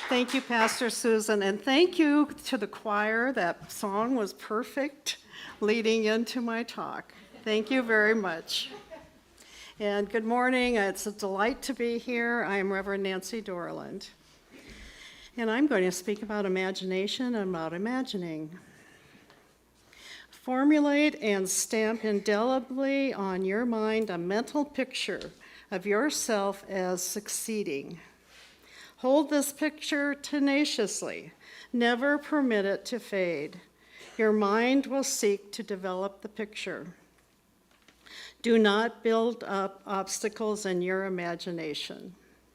Thank you, Pastor Susan, and thank you to the choir. That song was perfect leading into my talk. Thank you very much. And good morning. It's a delight to be here. I'm Reverend Nancy Dorland. And I'm going to speak about imagination and about imagining. Formulate and stamp indelibly on your mind a mental picture of yourself as succeeding. Hold this picture tenaciously. Never permit it to fade. Your mind will seek to develop the picture. Do not build up obstacles in your imagination.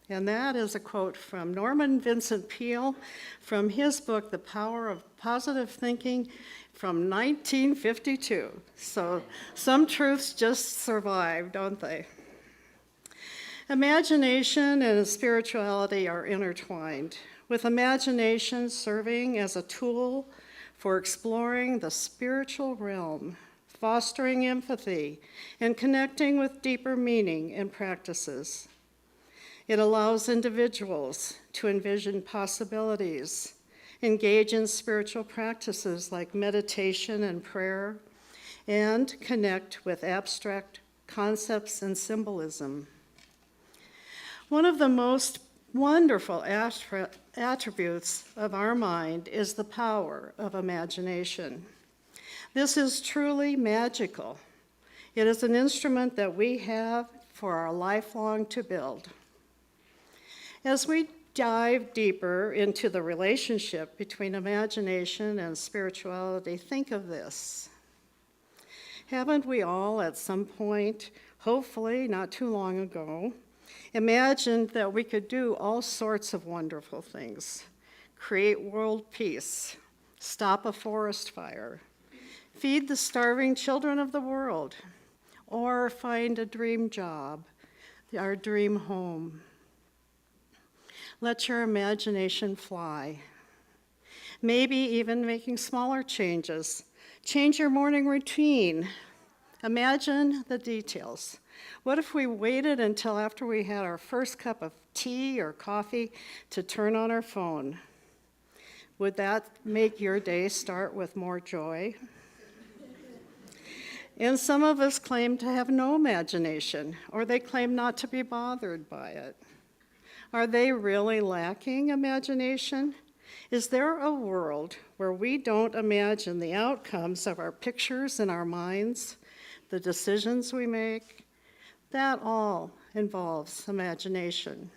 And that is a quote from Norman Vincent Peale from his book, The Power of Positive Thinking, from 1952. So some truths just survive, don't they? Imagination and spirituality are intertwined, with imagination serving as a tool for exploring the spiritual realm, fostering empathy, and connecting with deeper meaning and practices. It allows individuals to envision possibilities, engage in spiritual practices like meditation and prayer, and connect with abstract concepts and symbolism. One of the most wonderful attributes of our mind is the power of imagination. This is truly magical. It is an instrument that we have for our lifelong to build. As we dive deeper into the relationship between imagination and spirituality, think of this. Haven't we all at some point, hopefully not too long ago, imagined that we could do all sorts of wonderful things? Create world peace, stop a forest fire, feed the starving children of the world, or find a dream job, our dream home. Let your imagination fly. Maybe even making smaller changes. Change your morning routine. Imagine the details. What if we waited until after we had our first cup of tea or coffee to turn on our phone? Would that make your day start with more joy? And some of us claim to have no imagination, or they claim not to be bothered by it. Are they really lacking imagination? Is there a world where we don't imagine the outcomes of our pictures in our minds, the decisions we make? That all involves imagination.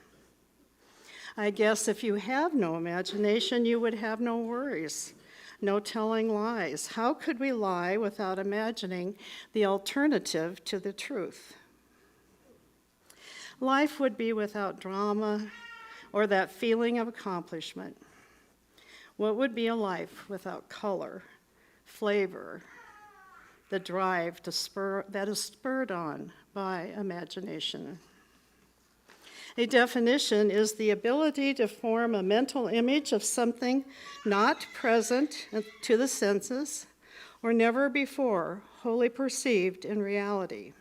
I guess if you have no imagination, you would have no worries, no telling lies. How could we lie without imagining the alternative to the truth? Life would be without drama or that feeling of accomplishment. What would be a life without color, flavor, the drive that is spurred on by imagination? A definition is the ability to form a mental image of something not present to the senses or never before wholly perceived in reality.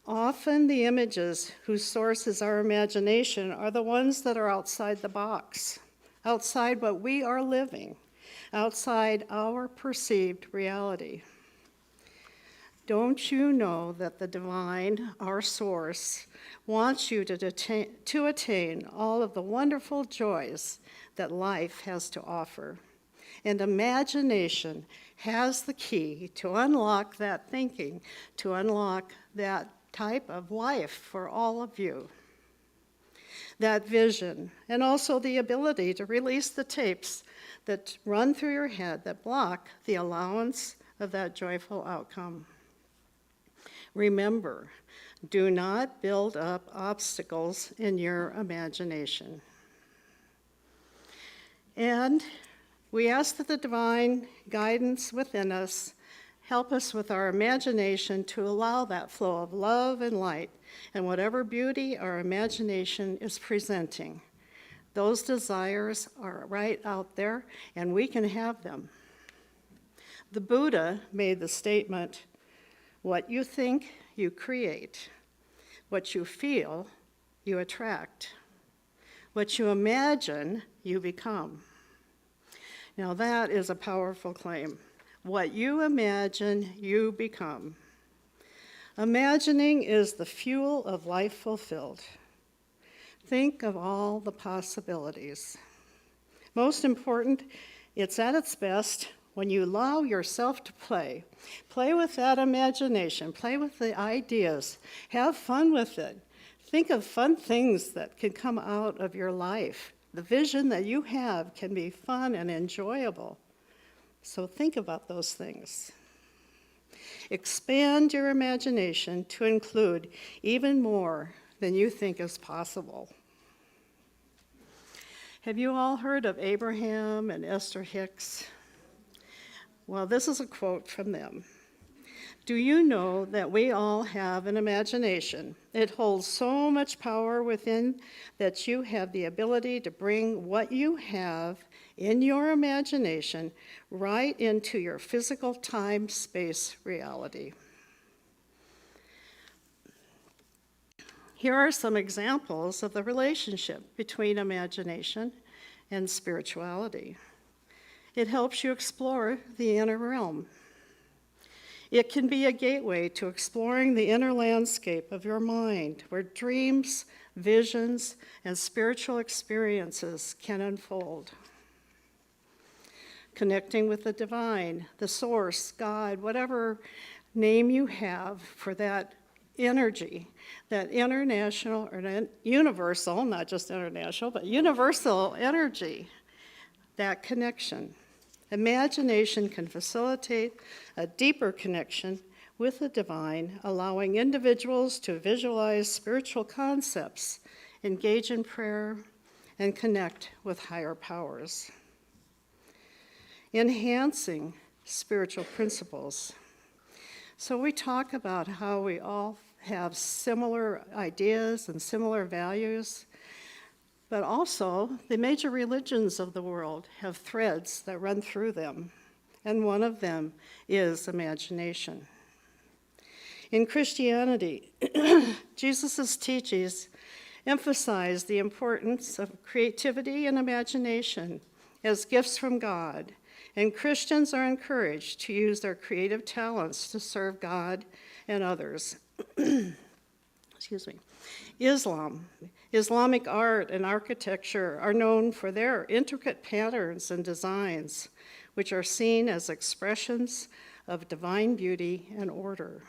Often the images whose source is our imagination are the ones that are outside the box, outside what we are living, outside our perceived reality. Don't you know that the divine, our source, wants you to attain all of the wonderful joys that life has to offer? And imagination has the key to unlock that thinking, to unlock that type of life for all of you. That vision, and also the ability to release the tapes that run through your head that block the allowance of that joyful outcome. Remember, do not build up obstacles in your imagination. And we ask that the divine guidance within us help us with our imagination to allow that flow of love and light and whatever beauty our imagination is presenting. Those desires are right out there, and we can have them. The Buddha made the statement, "What you think, you create." What you feel, you attract. What you imagine, you become. Now that is a powerful claim. What you imagine, you become. Imagining is the fuel of life fulfilled. Think of all the possibilities. Most important, it's at its best when you allow yourself to play. Play with that imagination, play with the ideas, have fun with it. Think of fun things that can come out of your life. The vision that you have can be fun and enjoyable. So think about those things. Expand your imagination to include even more than you think is possible. Have you all heard of Abraham and Esther Hicks? Well, this is a quote from them. Do you know that we all have an imagination? It holds so much power within that you have the ability to bring what you have in your imagination right into your physical time-space reality. Here are some examples of the relationship between imagination and spirituality. It helps you explore the inner realm. It can be a gateway to exploring the inner landscape of your mind, where dreams, visions, and spiritual experiences can unfold. Connecting with the divine, the source, God, whatever name you have for that energy, that international or universal, not just international, but universal energy, that connection. Imagination can facilitate a deeper connection with the divine, allowing individuals to visualize spiritual concepts, engage in prayer, and connect with higher powers. Enhancing spiritual principles. So we talk about how we all have similar ideas and similar values, but also the major religions of the world have threads that run through them, and one of them is imagination. In Christianity, Jesus' teachings emphasize the importance of creativity and imagination as gifts from God, and Christians are encouraged to use their creative talents to serve God and others. Excuse me. Islamic art and architecture are known for their intricate patterns and designs, which are seen as expressions of divine beauty and order.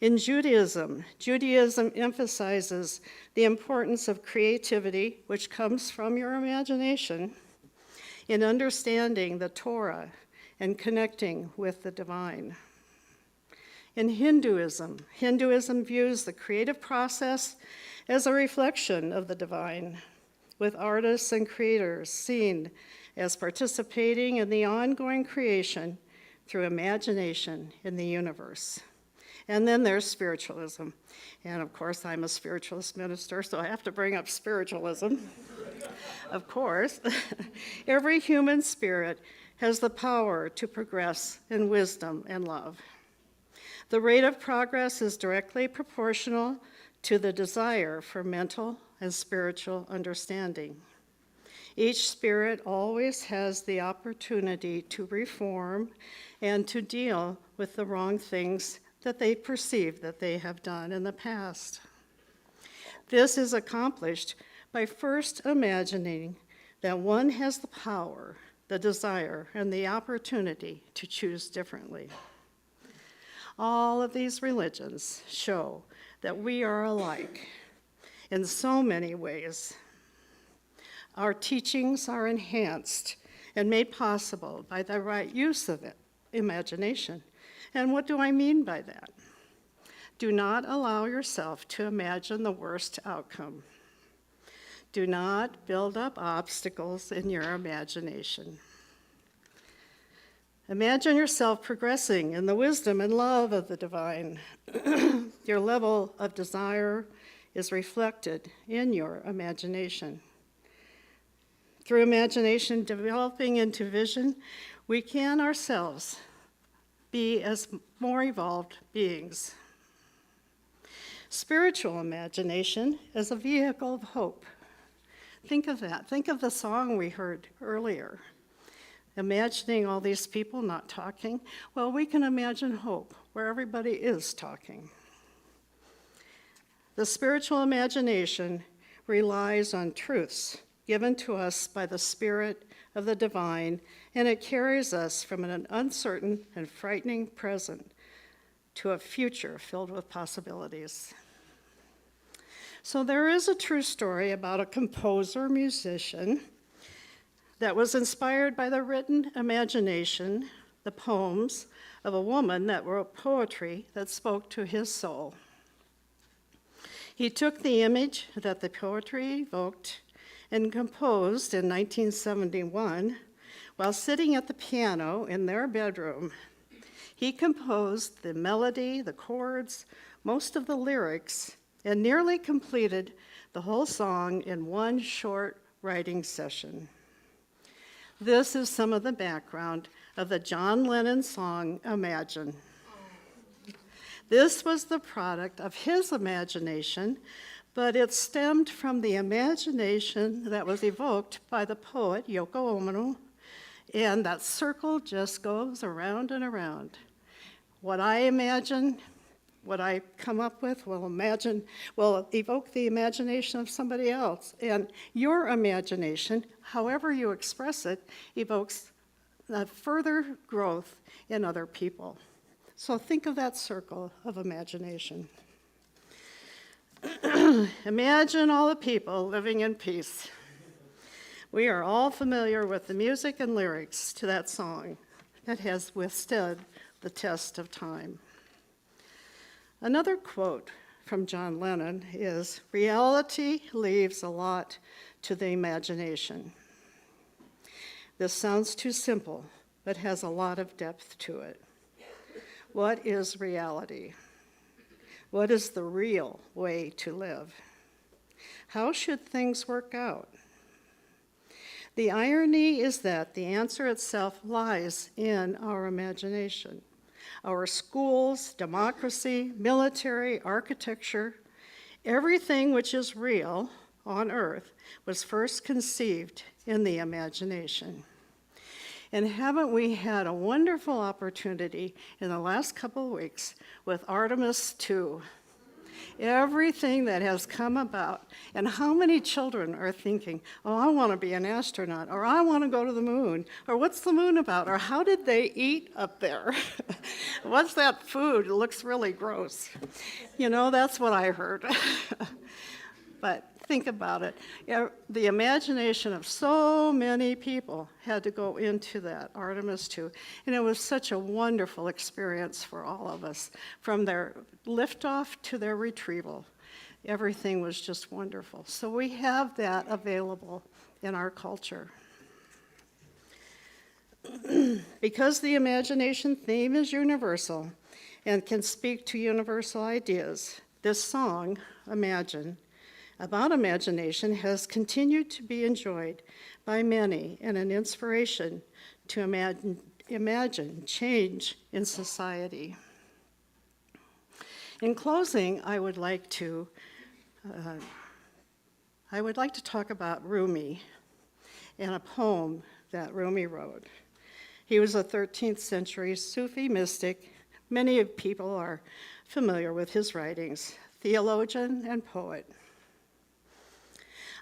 In Judaism emphasizes the importance of creativity, which comes from your imagination, in understanding the Torah and connecting with the divine. In Hinduism views the creative process as a reflection of the divine, with artists and creators seen as participating in the ongoing creation through imagination in the universe. And then there's spiritualism. And of course, I'm a spiritualist minister, so I have to bring up spiritualism. Of course, every human spirit has the power to progress in wisdom and love. The rate of progress is directly proportional to the desire for mental and spiritual understanding. Each spirit always has the opportunity to reform and to deal with the wrong things that they perceive that they have done in the past. This is accomplished by first imagining that one has the power, the desire, and the opportunity to choose differently. All of these religions show that we are alike in so many ways. Our teachings are enhanced and made possible by the right use of imagination. And what do I mean by that? Do not allow yourself to imagine the worst outcome. Do not build up obstacles in your imagination. Imagine yourself progressing in the wisdom and love of the divine. Your level of desire is reflected in your imagination. Through imagination developing into vision, we can ourselves be as more evolved beings. Spiritual imagination is a vehicle of hope. Think of that. Think of the song we heard earlier. Imagining all these people not talking. Well, we can imagine hope where everybody is talking. The spiritual imagination relies on truths given to us by the Spirit of the divine, and it carries us from an uncertain and frightening present to a future filled with possibilities. So there is a true story about a composer, musician, that was inspired by the written imagination, the poems of a woman that wrote poetry that spoke to his soul. He took the image that the poetry evoked and composed in 1971 while sitting at the piano in their bedroom. He composed the melody, the chords, most of the lyrics, and nearly completed the whole song in one short writing session. This is some of the background of the John Lennon song, Imagine. This was the product of his imagination, but it stemmed from the imagination that was evoked by the poet Yoko Ono, and that circle just goes around and around. What I imagine, what I come up with will evoke the imagination of somebody else. And your imagination, however you express it, evokes further growth in other people. So think of that circle of imagination. Imagine all the people living in peace. We are all familiar with the music and lyrics to that song that has withstood the test of time. Another quote from John Lennon is, "Reality leaves a lot to the imagination." This sounds too simple, but has a lot of depth to it. What is reality? What is the real way to live? How should things work out? The irony is that the answer itself lies in our imagination. Our schools, democracy, military, architecture, everything which is real on earth was first conceived in the imagination. And haven't we had a wonderful opportunity in the last couple of weeks with Artemis II? Everything that has come about, and how many children are thinking, oh, I want to be an astronaut, or I want to go to the moon, or what's the moon about, or how did they eat up there? What's that food? It looks really gross. You know, that's what I heard. But think about it. The imagination of so many people had to go into that Artemis II, and it was such a wonderful experience for all of us. From their liftoff to their retrieval, everything was just wonderful. So we have that available in our culture. Because the imagination theme is universal and can speak to universal ideas, this song, Imagine, about imagination has continued to be enjoyed by many and an inspiration to imagine change in society. In closing, I would like to talk about Rumi and a poem that Rumi wrote. He was a 13th century Sufi mystic. Many people are familiar with his writings, theologian and poet.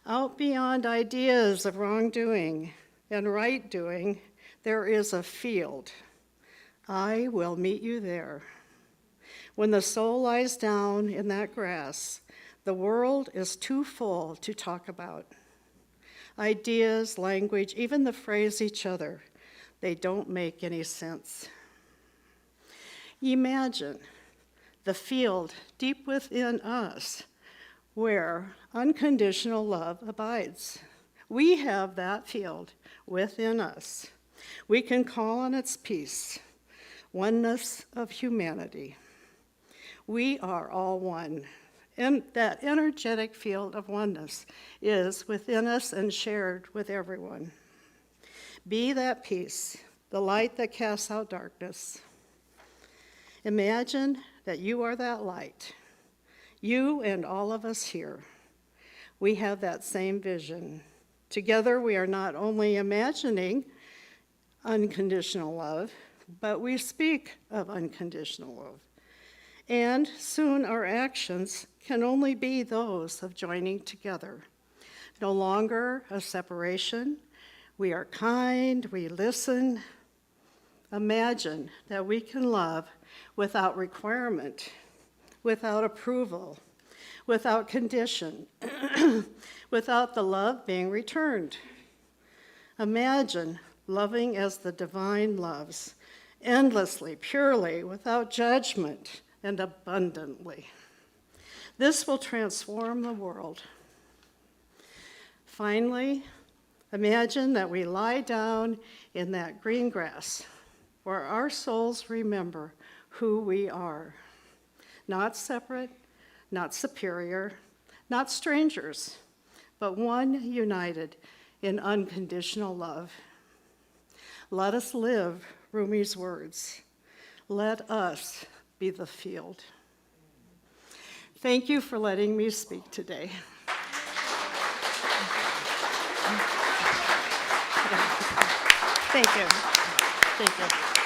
Out beyond ideas of wrongdoing and right doing, there is a field. I will meet you there. When the soul lies down in that grass, the world is too full to talk about. Ideas, language, even the phrase each other, they don't make any sense. Imagine the field deep within us where unconditional love abides. We have that field within us. We can call on its peace, oneness of humanity. We are all one. And that energetic field of oneness is within us and shared with everyone. Be that peace, the light that casts out darkness. Imagine that you are that light. You and all of us here, we have that same vision. Together, we are not only imagining unconditional love, but we speak of unconditional love. And soon our actions can only be those of joining together. No longer a separation. We are kind, we listen. Imagine that we can love without requirement, without approval, without condition, without the love being returned. Imagine loving as the divine loves, endlessly, purely, without judgment, and abundantly. This will transform the world. Finally, imagine that we lie down in that green grass where our souls remember who we are. Not separate, not superior, not strangers, but one united in unconditional love. Let us live Rumi's words. Let us be the field. Thank you for letting me speak today. Thank you. Thank you.